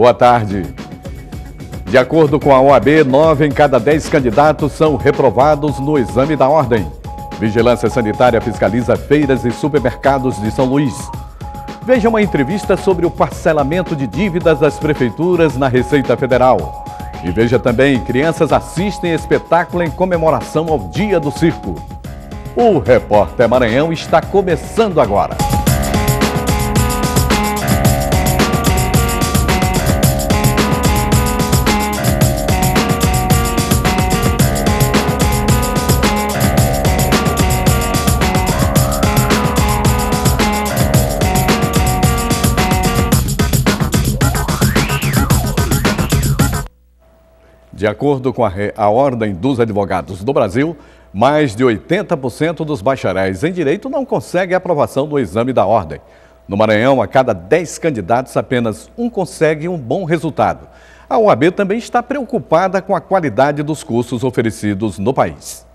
Boa tarde. De acordo com a OAB, 9 em cada 10 candidatos são reprovados no exame da ordem. Vigilância Sanitária fiscaliza feiras e supermercados de São Luís. Veja uma entrevista sobre o parcelamento de dívidas das prefeituras na Receita Federal. E veja também, crianças assistem espetáculo em comemoração ao Dia do Circo. O Repórter Maranhão está começando agora. De acordo com a Ordem dos Advogados do Brasil, mais de 80% dos bacharéis em Direito não conseguem aprovação do exame da ordem. No Maranhão, a cada 10 candidatos, apenas um consegue um bom resultado. A OAB também está preocupada com a qualidade dos cursos oferecidos no país.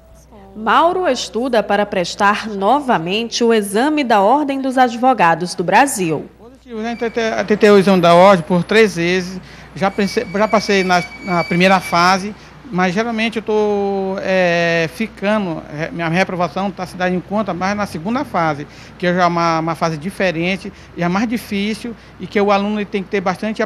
Mauro estuda para prestar novamente o exame da Ordem dos Advogados do Brasil. Eu tentei o exame da ordem por 3 vezes, já passei na primeira fase, mas geralmente eu estou ficando, minha reprovação está se dando em conta mais na segunda fase, que já é uma fase diferente, e é mais difícil e que o aluno tem que ter bastante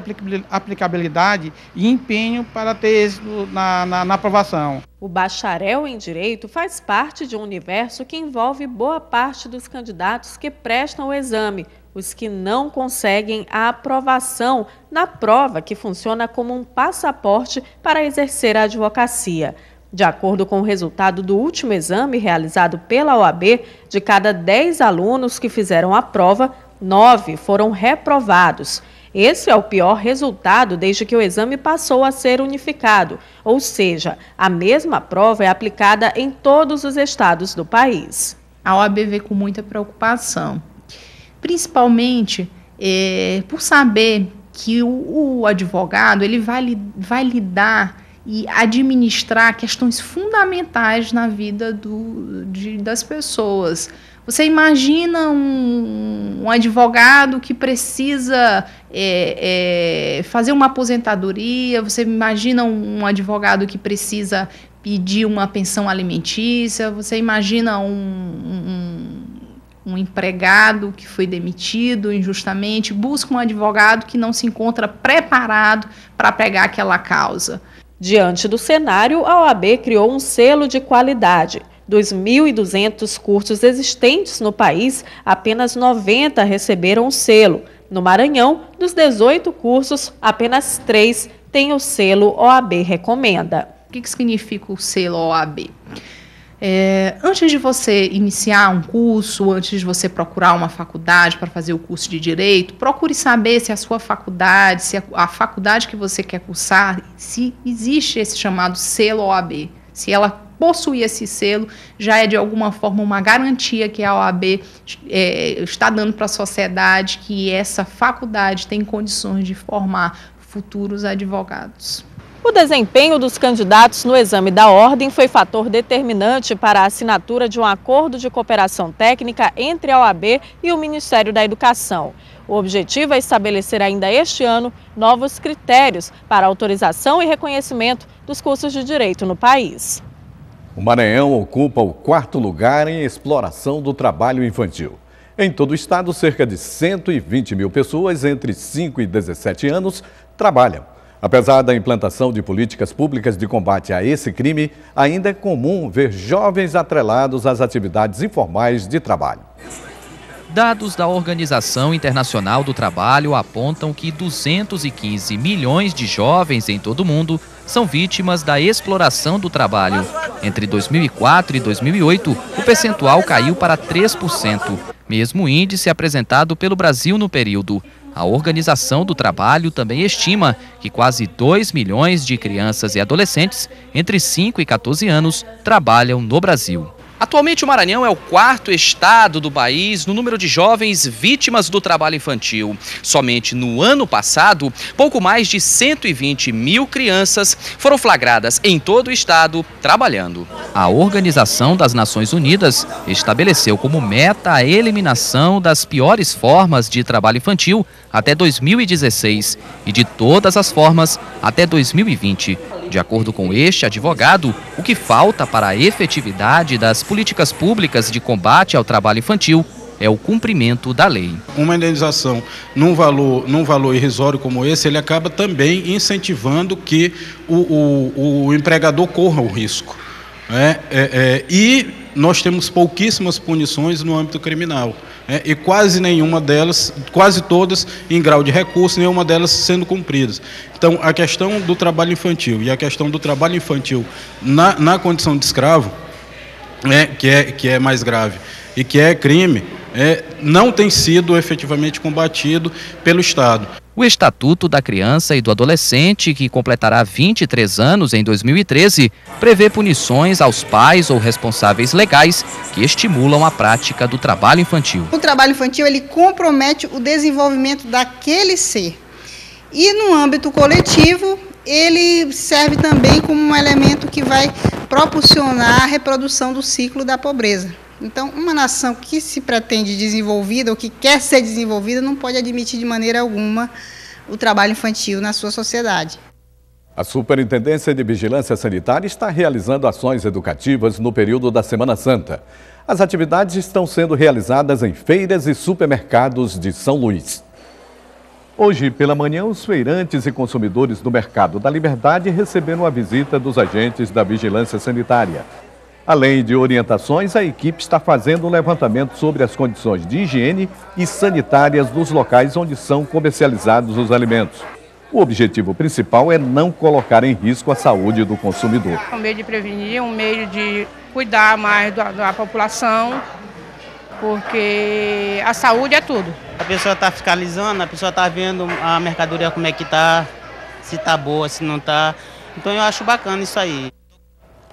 aplicabilidade e empenho para ter êxito na aprovação. O bacharel em Direito faz parte de um universo que envolve boa parte dos candidatos que prestam o exame, os que não conseguem a aprovação na prova que funciona como um passaporte para exercer a advocacia. De acordo com o resultado do último exame realizado pela OAB, de cada 10 alunos que fizeram a prova, 9 foram reprovados. Esse é o pior resultado desde que o exame passou a ser unificado, ou seja, a mesma prova é aplicada em todos os estados do país. A OAB vê com muita preocupação, principalmente por saber que o advogado ele vai lidar e administrar questões fundamentais na vida das pessoas. Você imagina um advogado que precisa fazer uma aposentadoria, você imagina um advogado que precisa pedir uma pensão alimentícia, você imagina um empregado que foi demitido injustamente, busca um advogado que não se encontra preparado para pegar aquela causa. Diante do cenário, a OAB criou um selo de qualidade. Dos 1.200 cursos existentes no país, apenas 90 receberam o selo. No Maranhão, dos 18 cursos, apenas 3 têm o selo OAB Recomenda. O que significa o selo OAB? Antes de você iniciar um curso, antes de você procurar uma faculdade para fazer o curso de Direito, procure saber se a sua faculdade, se a faculdade que você quer cursar, se existe esse chamado selo OAB. Se ela possui esse selo, já é de alguma forma uma garantia que a OAB está dando para a sociedade que essa faculdade tem condições de formar futuros advogados. O desempenho dos candidatos no exame da ordem foi fator determinante para a assinatura de um acordo de cooperação técnica entre a OAB e o Ministério da Educação. O objetivo é estabelecer ainda este ano novos critérios para autorização e reconhecimento dos cursos de direito no país. O Maranhão ocupa o 4º lugar em exploração do trabalho infantil. Em todo o estado, cerca de 120 mil pessoas entre 5 e 17 anos trabalham. Apesar da implantação de políticas públicas de combate a esse crime, ainda é comum ver jovens atrelados às atividades informais de trabalho. Dados da Organização Internacional do Trabalho apontam que 215 milhões de jovens em todo o mundo são vítimas da exploração do trabalho. Entre 2004 e 2008, o percentual caiu para 3%, mesmo índice apresentado pelo Brasil no período. A Organização do Trabalho também estima que quase 2 milhões de crianças e adolescentes entre 5 e 14 anos trabalham no Brasil. Atualmente, o Maranhão é o 4º estado do país no número de jovens vítimas do trabalho infantil. Somente no ano passado, pouco mais de 120 mil crianças foram flagradas em todo o estado trabalhando. A Organização das Nações Unidas estabeleceu como meta a eliminação das piores formas de trabalho infantil até 2016 e de todas as formas até 2020. De acordo com este advogado, o que falta para a efetividade das políticas públicas de combate ao trabalho infantil é o cumprimento da lei. Uma indenização num valor irrisório como esse, ele acaba também incentivando que o empregador corra o risco. E nós temos pouquíssimas punições no âmbito criminal. E quase nenhuma delas, quase todas em grau de recurso, nenhuma delas sendo cumpridas. Então, a questão do trabalho infantil e a questão do trabalho infantil na condição de escravo, que é mais grave e que é crime, não tem sido efetivamente combatido pelo Estado. O Estatuto da Criança e do Adolescente, que completará 23 anos em 2013, prevê punições aos pais ou responsáveis legais que estimulam a prática do trabalho infantil. O trabalho infantil, ele compromete o desenvolvimento daquele ser. E no âmbito coletivo, ele serve também como um elemento que vai proporcionar a reprodução do ciclo da pobreza. Então, uma nação que se pretende desenvolvida ou que quer ser desenvolvida não pode admitir de maneira alguma o trabalho infantil na sua sociedade. A Superintendência de Vigilância Sanitária está realizando ações educativas no período da Semana Santa. As atividades estão sendo realizadas em feiras e supermercados de São Luís. Hoje, pela manhã, os feirantes e consumidores do Mercado da Liberdade receberam a visita dos agentes da Vigilância Sanitária. Além de orientações, a equipe está fazendo um levantamento sobre as condições de higiene e sanitárias nos locais onde são comercializados os alimentos. O objetivo principal é não colocar em risco a saúde do consumidor. Um meio de prevenir, um meio de cuidar mais da população, porque a saúde é tudo. A pessoa está fiscalizando, a pessoa está vendo a mercadoria como é que está, se está boa, se não está. Então eu acho bacana isso aí.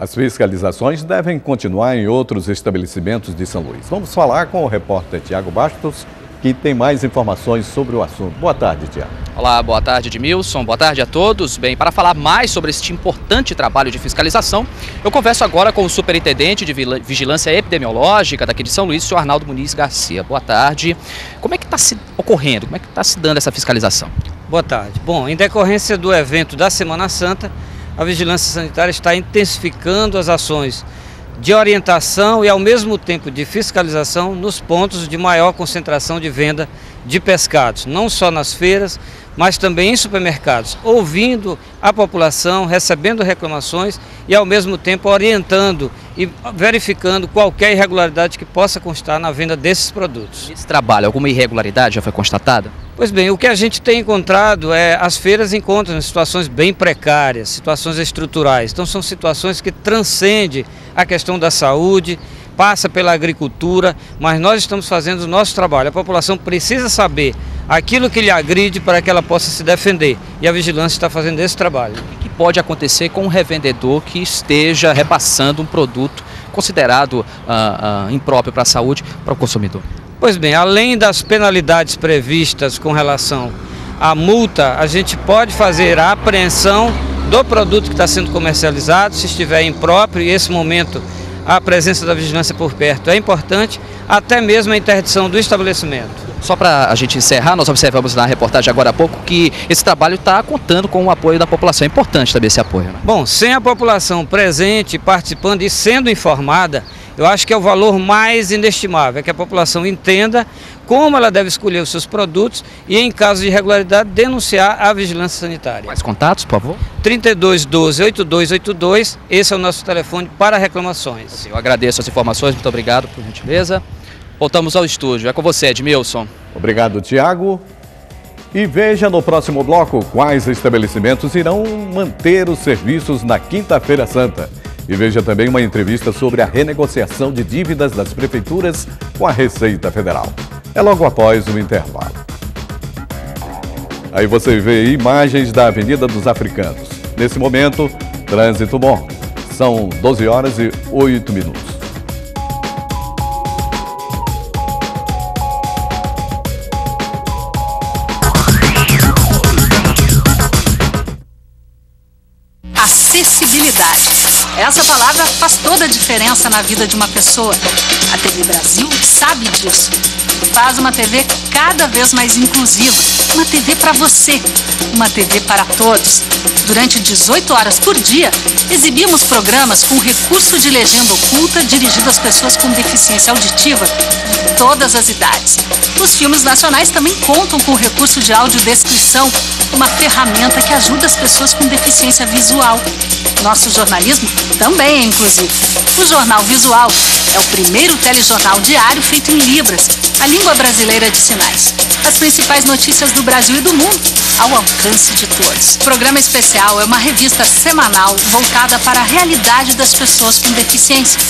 As fiscalizações devem continuar em outros estabelecimentos de São Luís. Vamos falar com o repórter Tiago Bastos, que tem mais informações sobre o assunto. Boa tarde, Tiago. Olá, boa tarde, Edmilson. Boa tarde a todos. Bem, para falar mais sobre este importante trabalho de fiscalização, eu converso agora com o superintendente de Vigilância Epidemiológica daqui de São Luís, o senhor Arnaldo Muniz Garcia. Boa tarde. Como é que está se ocorrendo, como é que está se dando essa fiscalização? Boa tarde. Bom, em decorrência do evento da Semana Santa, a Vigilância Sanitária está intensificando as ações de orientação e, ao mesmo tempo, de fiscalização nos pontos de maior concentração de venda de pescados, não só nas feiras, mas também em supermercados, ouvindo a população, recebendo reclamações e, ao mesmo tempo, orientando e verificando qualquer irregularidade que possa constar na venda desses produtos. Esse trabalho, alguma irregularidade já foi constatada? Pois bem, o que a gente tem encontrado as feiras encontram situações bem precárias, situações estruturais. Então são situações que transcendem a questão da saúde, passa pela agricultura, mas nós estamos fazendo o nosso trabalho. A população precisa saber aquilo que lhe agride para que ela possa se defender. E a vigilância está fazendo esse trabalho. O que pode acontecer com um revendedor que esteja repassando um produto considerado impróprio para a saúde para o consumidor? Pois bem, além das penalidades previstas com relação à multa, a gente pode fazer a apreensão do produto que está sendo comercializado, se estiver impróprio, e esse momento a presença da vigilância por perto é importante, até mesmo a interdição do estabelecimento. Só para a gente encerrar, nós observamos na reportagem agora há pouco que esse trabalho está contando com o apoio da população. É importante também esse apoio, né? Bom, sem a população presente, participando e sendo informada, eu acho que é o valor mais inestimável, é que a população entenda como ela deve escolher os seus produtos e, em caso de irregularidade, denunciar a vigilância sanitária. Mais contatos, por favor? 3212-8282, esse é o nosso telefone para reclamações. Eu agradeço as informações, muito obrigado, por gentileza. Voltamos ao estúdio, é com você, Edmilson. Obrigado, Tiago. E veja no próximo bloco quais estabelecimentos irão manter os serviços na Quinta-feira Santa. E veja também uma entrevista sobre a renegociação de dívidas das prefeituras com a Receita Federal. É logo após o intervalo. Aí você vê imagens da Avenida dos Africanos. Nesse momento, trânsito bom. São 12 horas e 8 minutos. Acessibilidade. Essa palavra faz toda a diferença na vida de uma pessoa. A TV Brasil sabe disso. faz uma TV cada vez mais inclusiva. Uma TV para você, uma TV para todos. Durante 18 horas por dia, exibimos programas com recurso de legenda oculta dirigido às pessoas com deficiência auditiva de todas as idades. Os filmes nacionais também contam com o recurso de audiodescrição, uma ferramenta que ajuda as pessoas com deficiência visual. Nosso jornalismo também é inclusivo. O Jornal Visual é o primeiro telejornal diário feito em Libras, a língua brasileira de sinais. As principais notícias do Brasil e do mundo ao alcance de todos. O Programa Especial é uma revista semanal voltada para a realidade das pessoas com deficiência.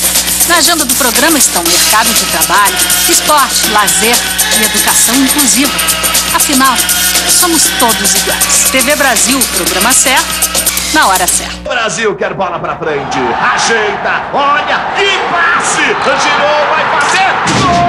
Na agenda do programa estão mercado de trabalho, esporte, lazer e educação inclusiva. Afinal, somos todos iguais. TV Brasil, programa certo, na hora certa. O Brasil quer bola pra frente. Ajeita, olha, que passe! Girou, vai fazer! Gol!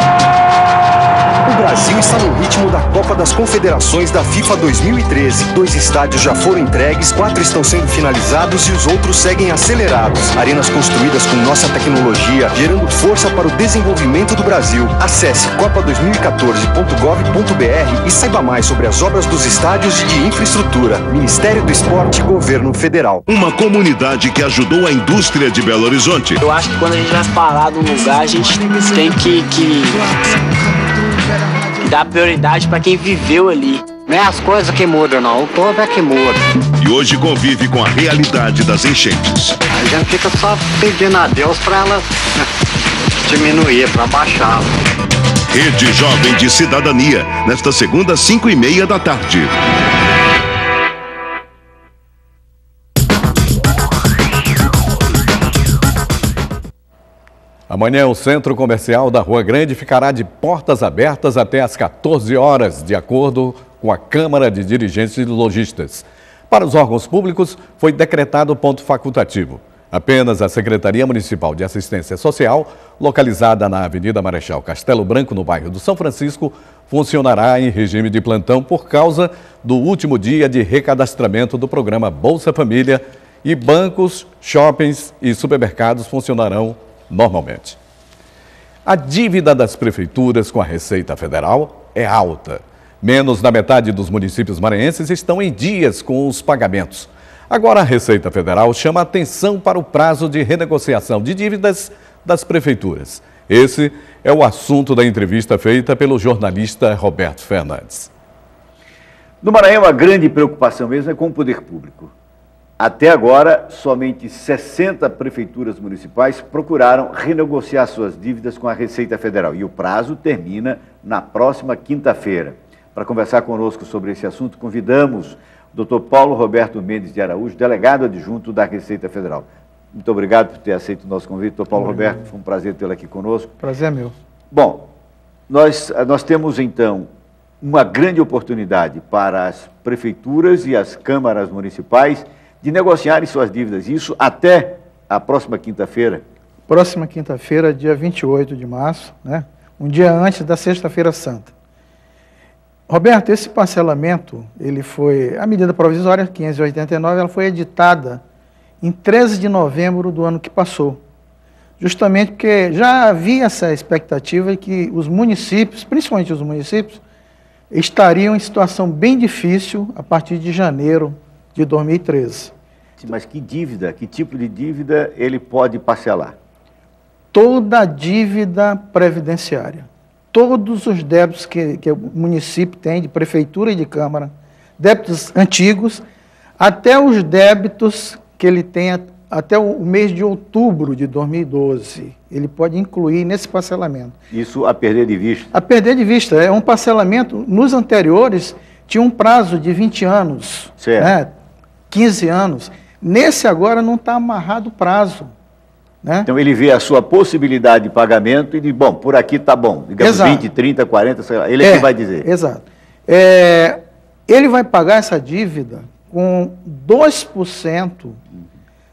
O Brasil está no ritmo da Copa das Confederações da FIFA 2013. 2 estádios já foram entregues, 4 estão sendo finalizados e os outros seguem acelerados. Arenas construídas com nossa tecnologia, gerando força para o desenvolvimento do Brasil. Acesse copa2014.gov.br e saiba mais sobre as obras dos estádios e de infraestrutura. Ministério do Esporte e Governo Federal. Uma comunidade que ajudou a indústria de Belo Horizonte. Eu acho que quando a gente vai parar num lugar, a gente tem que dar prioridade para quem viveu ali. Não é as coisas que mudam, não. O povo é que muda. E hoje convive com a realidade das enchentes. A gente fica só pedindo a Deus para ela diminuir, para baixar. Rede Jovem de Cidadania, nesta segunda, 5h30 da tarde. Amanhã o Centro Comercial da Rua Grande ficará de portas abertas até às 14 horas, de acordo com a Câmara de Dirigentes e Lojistas. Para os órgãos públicos, foi decretado ponto facultativo. Apenas a Secretaria Municipal de Assistência Social, localizada na Avenida Marechal Castelo Branco, no bairro do São Francisco, funcionará em regime de plantão por causa do último dia de recadastramento do programa Bolsa Família, e bancos, shoppings e supermercados funcionarão normalmente. A dívida das prefeituras com a Receita Federal é alta. Menos da metade dos municípios maranhenses estão em dias com os pagamentos. Agora a Receita Federal chama atenção para o prazo de renegociação de dívidas das prefeituras. Esse é o assunto da entrevista feita pelo jornalista Roberto Fernandes. No Maranhão, a grande preocupação mesmo é com o poder público. Até agora, somente 60 prefeituras municipais procuraram renegociar suas dívidas com a Receita Federal. E o prazo termina na próxima quinta-feira. Para conversar conosco sobre esse assunto, convidamos o Dr. Paulo Roberto Mendes de Araújo, delegado adjunto da Receita Federal. Muito obrigado por ter aceito o nosso convite. Dr. Paulo Roberto, foi um prazer tê-lo aqui conosco. Prazer é meu. Bom, nós temos então uma grande oportunidade para as prefeituras e as câmaras municipais de negociarem suas dívidas, isso até a próxima quinta-feira? Próxima quinta-feira, dia 28 de março, né? Um dia antes da Sexta-feira Santa. Roberto, esse parcelamento, a medida provisória 589, ela foi editada em 13 de novembro do ano que passou. Justamente porque já havia essa expectativa de que os municípios, principalmente os municípios, estariam em situação bem difícil a partir de janeiro de 2013. Mas que dívida, que tipo de dívida ele pode parcelar? Toda a dívida previdenciária. Todos os débitos que o município tem, de prefeitura e de câmara, débitos antigos, até os débitos que ele tem até o mês de outubro de 2012. Ele pode incluir nesse parcelamento. Isso a perder de vista? A perder de vista. É um parcelamento, nos anteriores, tinha um prazo de 20 anos, né? 15 anos. Nesse agora não está amarrado o prazo. Né? Então ele vê a sua possibilidade de pagamento e diz, bom, por aqui está bom. Digamos, exato. 20, 30, 40, sei lá. Ele é que vai dizer. Exato. Ele vai pagar essa dívida com 2%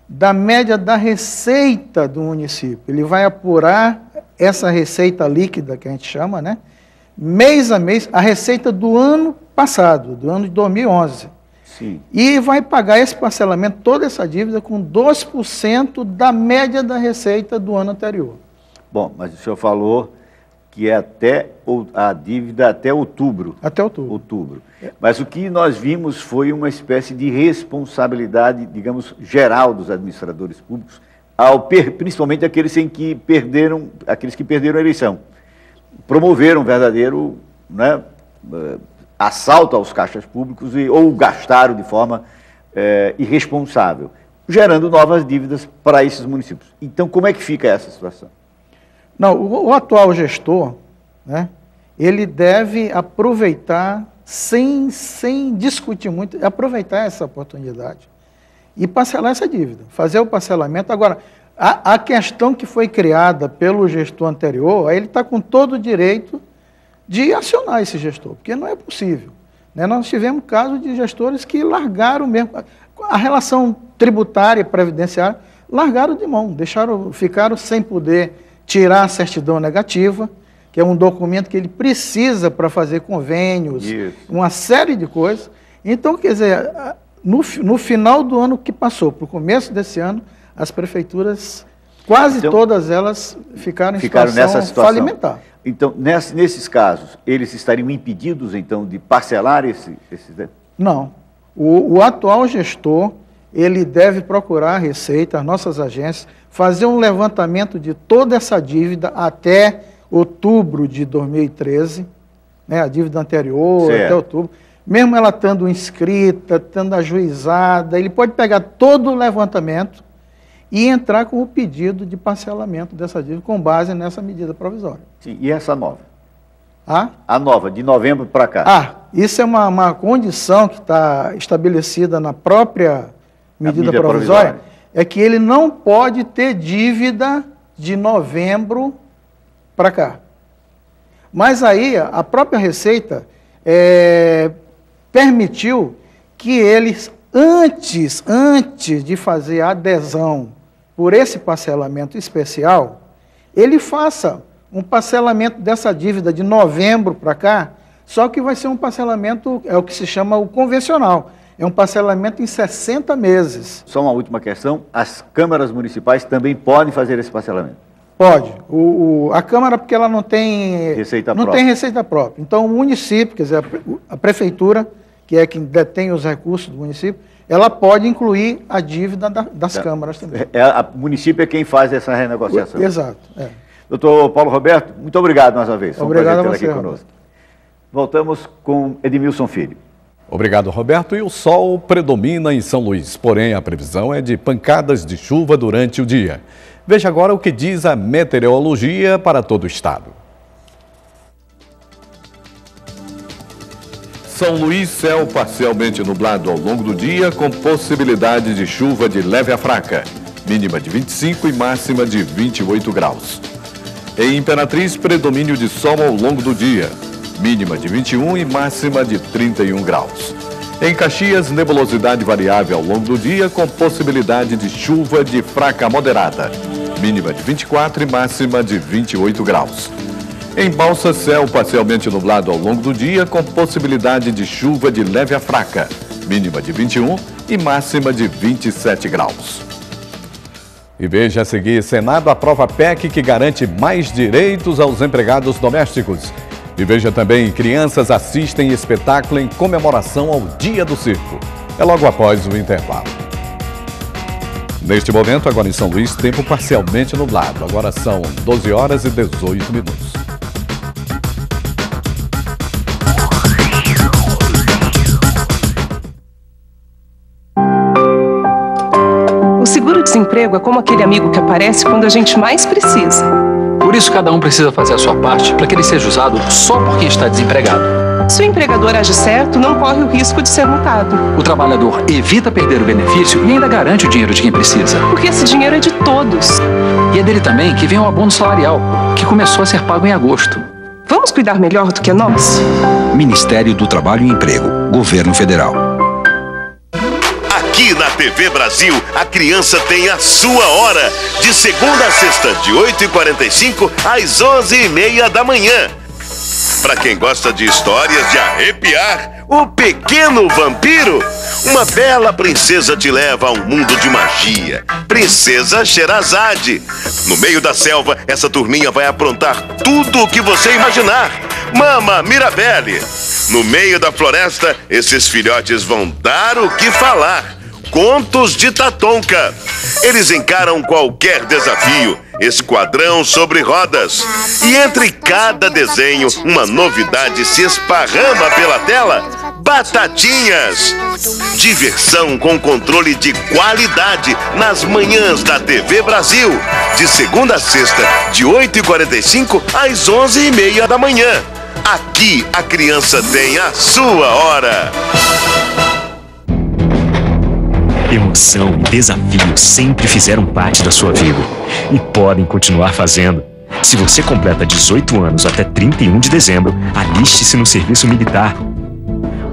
da média da receita do município. Ele vai apurar essa receita líquida, que a gente chama, né? Mês a mês, a receita do ano passado, do ano de 2011. Sim. E vai pagar esse parcelamento, toda essa dívida, com 2% da média da receita do ano anterior. Bom, mas o senhor falou que é a dívida até outubro. Até outubro. Mas o que nós vimos foi uma espécie de responsabilidade, digamos, geral dos administradores públicos, principalmente aqueles que perderam a eleição. Promoveram um verdadeiro, né, assalto aos caixas públicos ou gastaram de forma irresponsável, gerando novas dívidas para esses municípios. Então, como é que fica essa situação? Não, o atual gestor, né, ele deve aproveitar, sem discutir muito, aproveitar essa oportunidade e parcelar essa dívida, fazer o parcelamento. Agora, a questão que foi criada pelo gestor anterior, ele está com todo o direito de acionar esse gestor, porque não é possível. Né? Nós tivemos casos de gestores que largaram mesmo, a relação tributária e previdenciária, largaram de mão, ficaram sem poder tirar a certidão negativa, que é um documento que ele precisa para fazer convênios, uma série de coisas. Então, quer dizer, no final do ano que passou, para o começo desse ano, as prefeituras, quase todas elas ficaram nessa situação falimentar. Então, nesses casos, eles estariam impedidos, então, de parcelar esses... Não. O atual gestor, ele deve procurar a Receita, as nossas agências, fazer um levantamento de toda essa dívida até outubro de 2013, né, a dívida anterior, até outubro, mesmo ela estando inscrita, estando ajuizada, ele pode pegar todo o levantamento e entrar com o pedido de parcelamento dessa dívida com base nessa medida provisória. Sim, e essa nova? A nova, de novembro para cá? Isso é uma condição que está estabelecida na própria medida provisória, é que ele não pode ter dívida de novembro para cá. Mas aí a própria Receita permitiu que eles, antes de fazer a adesão por esse parcelamento especial, ele faça um parcelamento dessa dívida de novembro para cá, só que vai ser um parcelamento, é o que se chama o convencional. É um parcelamento em 60 meses. Só uma última questão, as câmaras municipais também podem fazer esse parcelamento? Pode. A Câmara, porque ela não tem receita própria. Então, o município, quer dizer, a prefeitura, que é quem detém os recursos do município, ela pode incluir a dívida das câmaras também. O município é quem faz essa renegociação. Exato. Doutor Paulo Roberto, muito obrigado mais uma vez. Obrigado a você, aqui conosco. Voltamos com Edmilson Filho. Obrigado, Roberto. E o sol predomina em São Luís, porém a previsão é de pancadas de chuva durante o dia. Veja agora o que diz a meteorologia para todo o estado. São Luís, céu parcialmente nublado ao longo do dia, com possibilidade de chuva de leve a fraca, mínima de 25 e máxima de 28 graus. Em Imperatriz, predomínio de sol ao longo do dia, mínima de 21 e máxima de 31 graus. Em Caxias, nebulosidade variável ao longo do dia, com possibilidade de chuva de fraca a moderada, mínima de 24 e máxima de 28 graus. Em Balsas, céu parcialmente nublado ao longo do dia, com possibilidade de chuva de leve a fraca, mínima de 21 e máxima de 27 graus. E veja a seguir, Senado aprova PEC que garante mais direitos aos empregados domésticos. E veja também, crianças assistem espetáculo em comemoração ao Dia do Circo. É logo após o intervalo. Neste momento, agora em São Luís, tempo parcialmente nublado. Agora são 12 horas e 18 minutos. O seguro-desemprego é como aquele amigo que aparece quando a gente mais precisa. Por isso, cada um precisa fazer a sua parte para que ele seja usado só por quem está desempregado. Se o empregador age certo, não corre o risco de ser multado. O trabalhador evita perder o benefício e ainda garante o dinheiro de quem precisa. Porque esse dinheiro é de todos. E é dele também que vem o abono salarial, que começou a ser pago em agosto. Vamos cuidar melhor do que nós? Ministério do Trabalho e Emprego, Governo Federal. Aqui na TV Brasil, a criança tem a sua hora, de segunda a sexta, de 8h45 às 11h30 da manhã. Para quem gosta de histórias de arrepiar, o Pequeno Vampiro, Uma bela princesa te leva a um mundo de magia. Princesa Sherazade. No meio da selva, essa turminha vai aprontar tudo o que você imaginar. Mama Mirabelle. No meio da floresta, esses filhotes vão dar o que falar. Contos de Tatonka. Eles encaram qualquer desafio. Esquadrão sobre rodas. E entre cada desenho, uma novidade se esparrama pela tela. Batatinhas. Diversão com controle de qualidade nas manhãs da TV Brasil. De segunda a sexta, de 8h45 às 11h30 da manhã. Aqui a criança tem a sua hora. Emoção e desafio sempre fizeram parte da sua vida e podem continuar fazendo. Se você completa 18 anos até 31 de dezembro, aliste-se no serviço militar.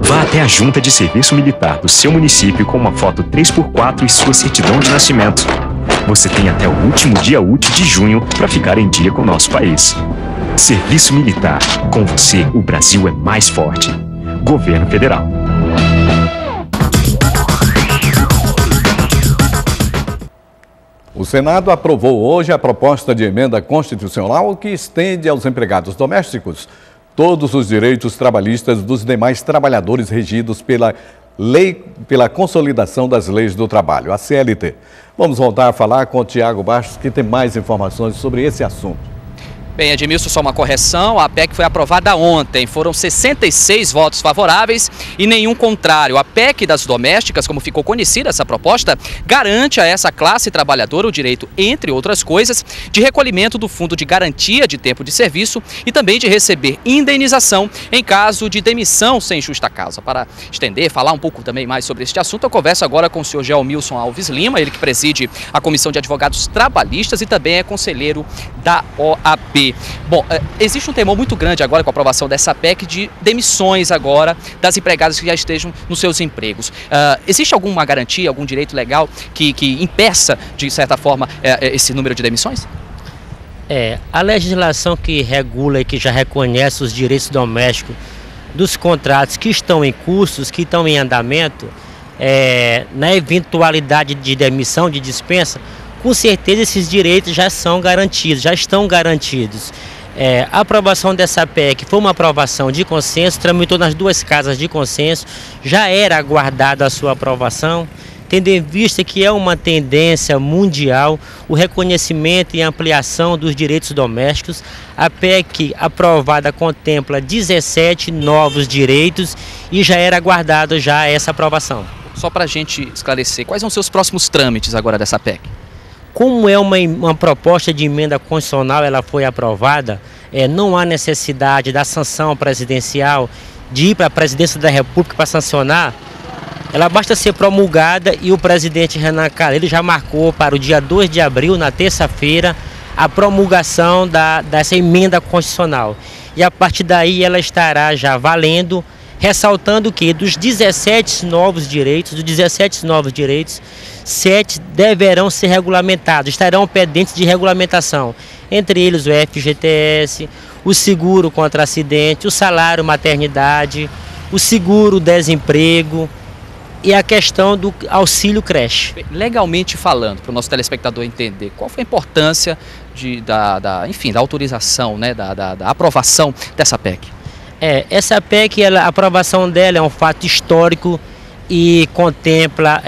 Vá até a Junta de Serviço Militar do seu município com uma foto 3x4 e sua certidão de nascimento. Você tem até o último dia útil de junho para ficar em dia com o nosso país. Serviço Militar. Com você, o Brasil é mais forte. Governo Federal. O Senado aprovou hoje a proposta de emenda constitucional que estende aos empregados domésticos todos os direitos trabalhistas dos demais trabalhadores regidos pela Consolidação das Leis do Trabalho, a CLT. Vamos voltar a falar com o Tiago Bastos, que tem mais informações sobre esse assunto. Bem, Edmilson, só uma correção, a PEC foi aprovada ontem, foram 66 votos favoráveis e nenhum contrário. A PEC das domésticas, como ficou conhecida essa proposta, garante a essa classe trabalhadora o direito, entre outras coisas, de recolhimento do Fundo de Garantia de Tempo de Serviço e também de receber indenização em caso de demissão sem justa causa. Para estender, falar um pouco também mais sobre este assunto, eu converso agora com o senhor Gelmilson Alves Lima, ele que preside a Comissão de Advogados Trabalhistas e também é conselheiro da OAB. Bom, existe um temor muito grande agora com a aprovação dessa PEC de demissões agora das empregadas que já estejam nos seus empregos. Existe alguma garantia, algum direito legal que impeça, de certa forma, esse número de demissões? A legislação que regula e que já reconhece os direitos domésticos dos contratos que estão em cursos, que estão em andamento, na eventualidade de demissão, de dispensa, com certeza esses direitos já são garantidos, já estão garantidos. A aprovação dessa PEC foi uma aprovação de consenso, tramitou nas duas casas de consenso, já era aguardada a sua aprovação, tendo em vista que é uma tendência mundial o reconhecimento e ampliação dos direitos domésticos. A PEC aprovada contempla 17 novos direitos e já era aguardado já essa aprovação. Só para a gente esclarecer, quais são os seus próximos trâmites agora dessa PEC? Como é uma proposta de emenda constitucional, ela foi aprovada, não há necessidade da sanção presidencial de ir para a presidência da República para sancionar. Ela basta ser promulgada e o presidente Renan Calheiros já marcou para o dia 2 de abril, na terça-feira, a promulgação dessa emenda constitucional. E a partir daí ela estará já valendo, ressaltando que dos 17 novos direitos, 7 deverão ser regulamentados, estarão pendentes de regulamentação, entre eles o FGTS, o seguro contra acidente, o salário maternidade, o seguro desemprego e a questão do auxílio creche. Legalmente falando, para o nosso telespectador entender, qual foi a importância da autorização, né, da aprovação dessa PEC? Essa PEC, a aprovação dela é um fato histórico e contempla,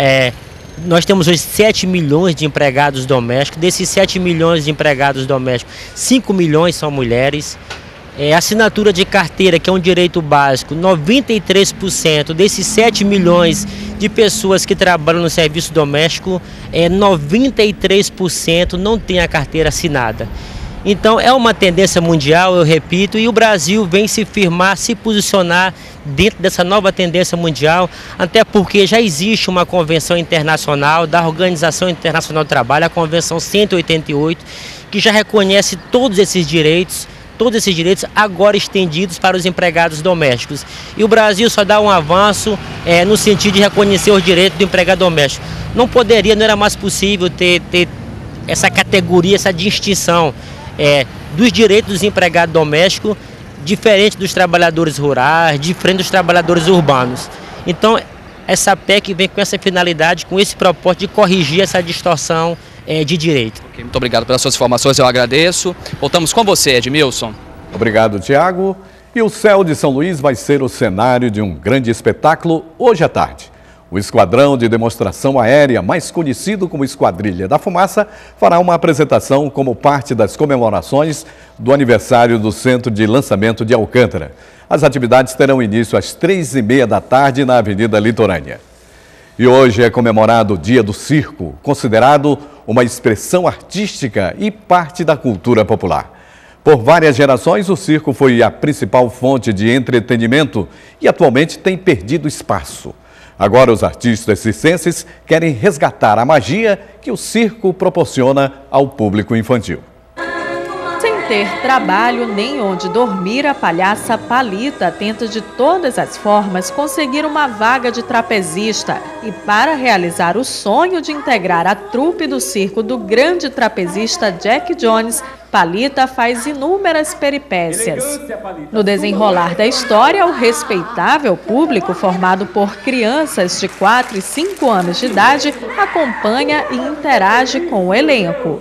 nós temos hoje 7 milhões de empregados domésticos, desses 7 milhões de empregados domésticos, 5 milhões são mulheres. Assinatura de carteira, que é um direito básico, 93% desses 7 milhões de pessoas que trabalham no serviço doméstico, 93% não tem a carteira assinada. Então é uma tendência mundial, eu repito, e o Brasil vem se firmar, se posicionar dentro dessa nova tendência mundial, até porque já existe uma convenção internacional da Organização Internacional do Trabalho, a Convenção 188, que já reconhece todos esses direitos agora estendidos para os empregados domésticos. E o Brasil só dá um avanço no sentido de reconhecer os direitos do empregado doméstico. Não era mais possível ter essa categoria, essa distinção dos direitos dos empregados domésticos, diferente dos trabalhadores rurais, diferente dos trabalhadores urbanos. Então, essa PEC vem com essa finalidade, com esse propósito de corrigir essa distorção de direito. Okay, muito obrigado pelas suas informações, eu agradeço. Voltamos com você, Edmilson. Obrigado, Tiago. E o céu de São Luís vai ser o cenário de um grande espetáculo hoje à tarde. O Esquadrão de Demonstração Aérea, mais conhecido como Esquadrilha da Fumaça, fará uma apresentação como parte das comemorações do aniversário do Centro de Lançamento de Alcântara. As atividades terão início às 3h30 da tarde na Avenida Litorânea. E hoje é comemorado o Dia do Circo, considerado uma expressão artística e parte da cultura popular. Por várias gerações, o circo foi a principal fonte de entretenimento e atualmente tem perdido espaço. Agora, os artistas circenses querem resgatar a magia que o circo proporciona ao público infantil. Sem ter trabalho nem onde dormir, a palhaça Palita tenta de todas as formas conseguir uma vaga de trapezista. E para realizar o sonho de integrar a trupe do circo do grande trapezista Jack Jones, Palita faz inúmeras peripécias. No desenrolar da história, o respeitável público, formado por crianças de 4 e 5 anos de idade, acompanha e interage com o elenco.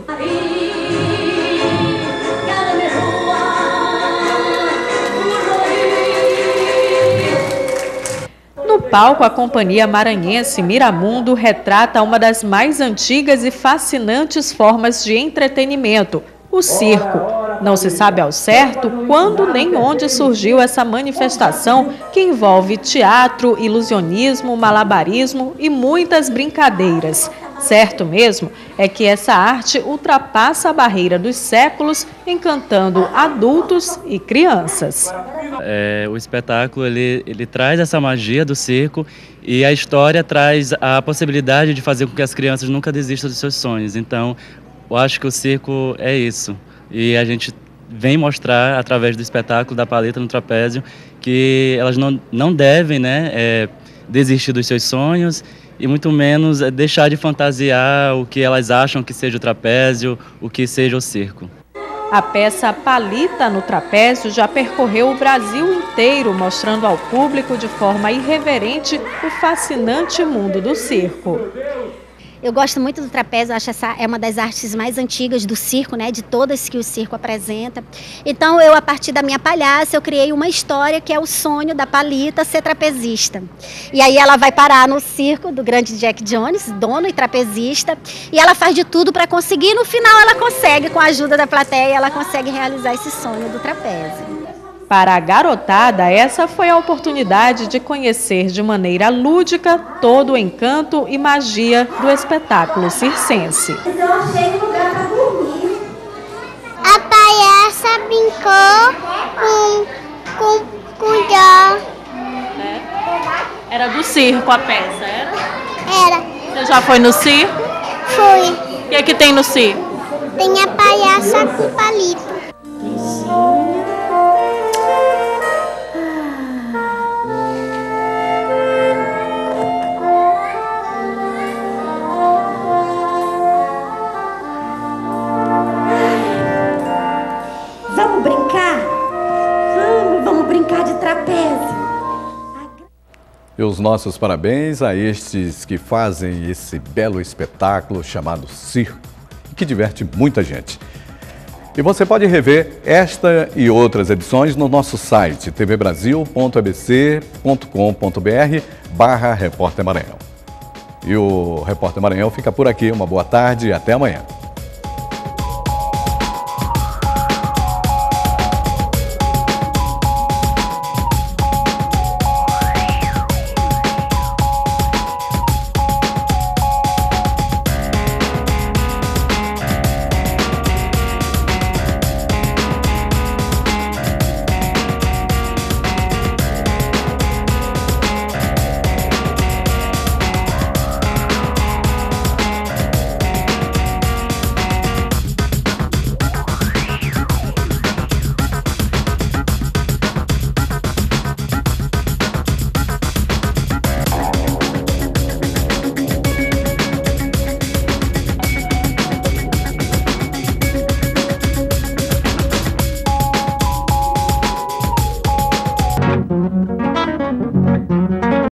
No palco, a companhia maranhense Miramundo retrata uma das mais antigas e fascinantes formas de entretenimento, o circo. Não se sabe ao certo quando nem onde surgiu essa manifestação que envolve teatro, ilusionismo, malabarismo e muitas brincadeiras. Certo mesmo é que essa arte ultrapassa a barreira dos séculos, encantando adultos e crianças. O espetáculo ele traz essa magia do circo e a história traz a possibilidade de fazer com que as crianças nunca desistam dos seus sonhos. Então, eu acho que o circo é isso. E a gente vem mostrar, através do espetáculo da Palita no Trapézio, que elas não devem, desistir dos seus sonhos e muito menos deixar de fantasiar o que elas acham que seja o trapézio, o que seja o circo. A peça Palita no Trapézio já percorreu o Brasil inteiro, mostrando ao público de forma irreverente o fascinante mundo do circo. Eu gosto muito do trapézio, acho essa é uma das artes mais antigas do circo, de todas que o circo apresenta. Então eu, a partir da minha palhaça, eu criei uma história que é o sonho da Palita ser trapezista. E aí ela vai parar no circo do grande Jack Jones, dono e trapezista, e ela faz de tudo para conseguir, e no final ela consegue, com a ajuda da plateia, ela consegue realizar esse sonho do trapézio. Para a garotada, essa foi a oportunidade de conhecer de maneira lúdica todo o encanto e magia do espetáculo circense. Eu achei um lugar para dormir. A palhaça brincou com Jó. Era do circo a peça, era? Era. Você já foi no circo? Fui. O que é que tem no circo? Tem a palhaça com palito. Vamos brincar? Vamos brincar de trapézio. E os nossos parabéns a estes que fazem esse belo espetáculo chamado circo, que diverte muita gente. E você pode rever esta e outras edições no nosso site tvbrasil.abc.com.br/Repórter Maranhão. E o Repórter Maranhão fica por aqui. Uma boa tarde e até amanhã.